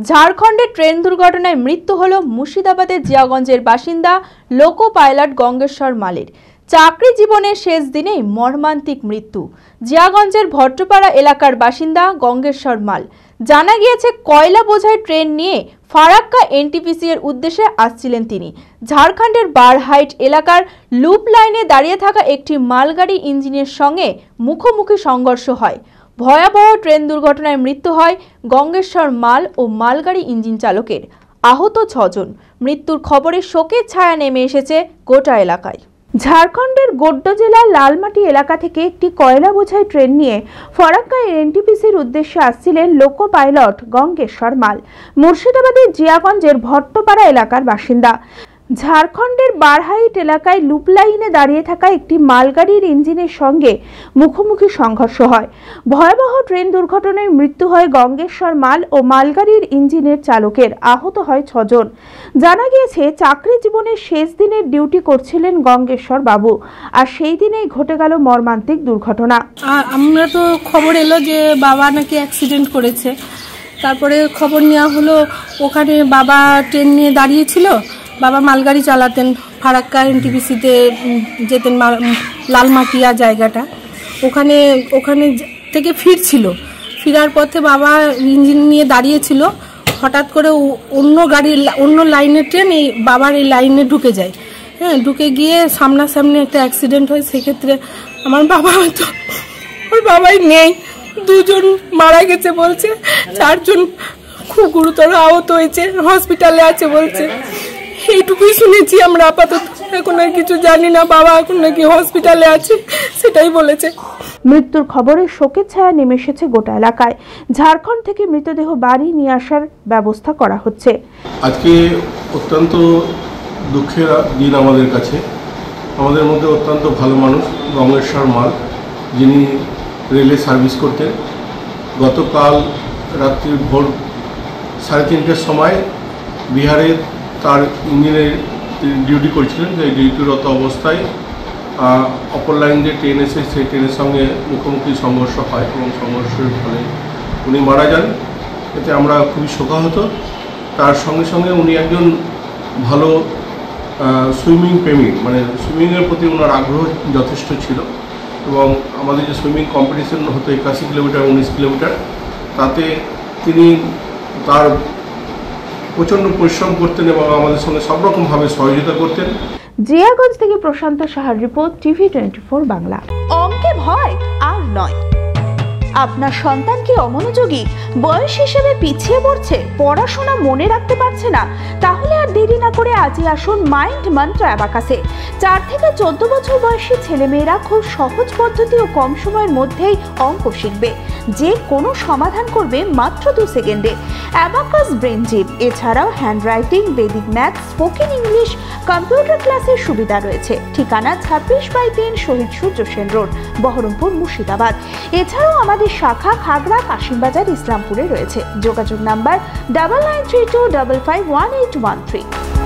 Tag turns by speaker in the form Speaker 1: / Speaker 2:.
Speaker 1: ঝাড়খণ্ডে ট্রেন দুর্ঘটনায় মৃত্যু হল মুর্শিদাবাদের জিয়াগঞ্জের বাসিন্দা লোকো পাইলট গঙ্গেশ্বর মালের। চাকরি জীবনের শেষ দিনেই মর্মান্তিক মৃত্যু। জিয়াগঞ্জের ভট্টপাড়া এলাকার বাসিন্দা গঙ্গেশ্বর মাল। জানা গিয়েছে কয়লা বোঝাই ট্রেন নিয়ে ফারাক্কা এনটিপিসি এর উদ্দেশ্যে আসছিলেন তিনি। ঝাড়খণ্ডের বারহাইট এলাকার লুপ লাইনে দাঁড়িয়ে থাকা একটি মালগাড়ি ইঞ্জিনের সঙ্গে মুখোমুখি সংঘর্ষ হয়। ভয়াবহ ট্রেন দুর্ঘটনায় মৃত্যু হয় গঙ্গেশ্বর মাল ও মালগাড়ি ইঞ্জিন চালকের। আহত 6 জন। মৃত্যুর খবরে শোকের ছায়া নেমে এসেছে গোটা এলাকায়। ঝাড়খণ্ডের গোড্ডা জেলার লালমাটি এলাকা থেকে একটি কয়লা বোঝাই ট্রেন নিয়ে ফারাক্কা এনটিপিসির উদ্দেশ্যে আসছিলেন লোকো পাইলট গঙ্গেশ্বর মাল। মুর্শিদাবাদের জিয়াগঞ্জের ভট্টপাড়া এলাকার বাসিন্দা। ঝাড়খণ্ডের বারহাইট এলাকায় লুপ লাইনে দাঁড়িয়ে থাকা একটি মালগাড়ির ইঞ্জিনের সঙ্গে মুখোমুখি সংঘর্ষ হয়। ভয়াবহ ট্রেন দুর্ঘটনায় মৃত্যু হয় গঙ্গেশ্বর মাল ও মালগাড়ির ইঞ্জিনের চালকের। আহত হয় 6 জন। জানা গিয়েছে চাকরি জীবনের শেষ দিনের ডিউটি করছিলেন গঙ্গেশ্বর বাবু, আর সেই দিনেই ঘটে গেল মর্মান্তিক দুর্ঘটনা।
Speaker 2: আমরা তো খবর এলো যে বাবা নাকি অ্যাক্সিডেন্ট করেছে। তারপরে খবর নেওয়া হলো, ওখানে বাবা ট্রেন নিয়ে দাঁড়িয়েছিল। বাবা মালগাড়ি চালাতেন, ফারাক্কা এনটিপিসিতে যেতেন, লালমাটিয়া জায়গাটা। ওখানে থেকে ফিরার পথে বাবা ইঞ্জিন নিয়ে দাঁড়িয়েছিল। হঠাৎ করে অন্য লাইনের ট্রেন এই বাবার এই লাইনে ঢুকে যায়। হ্যাঁ, ঢুকে গিয়ে সামনাসামনি একটা অ্যাক্সিডেন্ট হয়। সেক্ষেত্রে আমার বাবাই নেই, 2 জন মারা গেছে বলছে, 4 জন খুব গুরুতর আহত হয়েছে, হসপিটালে আছে বলছে। এইটুকুই শুনেছি আমরা আপাতত, এখন আর কিছু জানি না। বাবা এখন নাকি হসপিটালে আছে, সেটাই বলেছে।
Speaker 1: মৃত্যুর খবরে শোকের ছায়া নেমে এসেছে গোটা এলাকায়। ঝাড়খণ্ড থেকে মৃতদেহ বাড়ি নিয়ে আসার ব্যবস্থা করা হচ্ছে।
Speaker 3: আজকে অত্যন্ত দুঃখের দিন আমাদের কাছে। আমাদের মধ্যে অত্যন্ত ভালো মানুষ গঙ্গেশ্বর মাল, যিনি রেলে সার্ভিস করতেন। গতকাল রাত্রি ভোর 3:30টার সময় বিহারে তার ইঞ্জিনের ডিউটি করছিলেন। সেই ডিউটিরত অবস্থায় অপর লাইন যে ট্রেন এসে সেই ট্রেনের সঙ্গে মুখোমুখি সংঘর্ষ হয় এবং সংঘর্ষের ফলে উনি মারা যান। এতে আমরা খুবই শোকাহত। তার সঙ্গে সঙ্গে উনি একজন ভালো সুইমিং প্রেমী, মানে সুইমিংয়ের প্রতি ওনার আগ্রহ যথেষ্ট ছিল। এবং আমাদের যে সুইমিং কম্পিটিশন হতো 81 কিলোমিটার 19 কিলোমিটার, তাতে তিনি তার প্রচণ্ড পরিশ্রম করতেন এবং আমাদের সঙ্গে সব রকমভাবে সহযোগিতা করতেন।
Speaker 1: জিয়াগঞ্জ থেকে প্রশান্ত সাহার রিপোর্ট, টিভি 24 বাংলা।
Speaker 4: অঙ্কে ভয় আর নয়। আপনার সন্তান কি অমনোযোগী, বয়স হিসেবে পিছিয়ে পড়ছে, পড়াশোনা মনে রাখতে পারছে না? তাহলে আর দেরি না করে আজই আসুন মাইন্ড মন্ত্র অ্যাবাকাসে। 4 থেকে 14 বছর বয়সী ছেলেমেয়েরা খুব সহজ পদ্ধতি ও কম সময়ের মধ্যেই অঙ্ক শিখবে, যে কোনো সমাধান করবে মাত্র 2 সেকেন্ডে। অ্যাবাকাস ব্রেন জিম, এছাড়াও handwriting, Vedic math, spoken English, computer ক্লাসের সুবিধা রয়েছে। ঠিকানা 26/3 শহীদ সূর্য সেন রোড, বহরমপুর, মুর্শিদাবাদ। এছাড়াও আমাদের শাখা খাগড়া, কাশিমবাজার, ইসলামপুরে রয়েছে। যোগাযোগ নাম্বার 9932551813।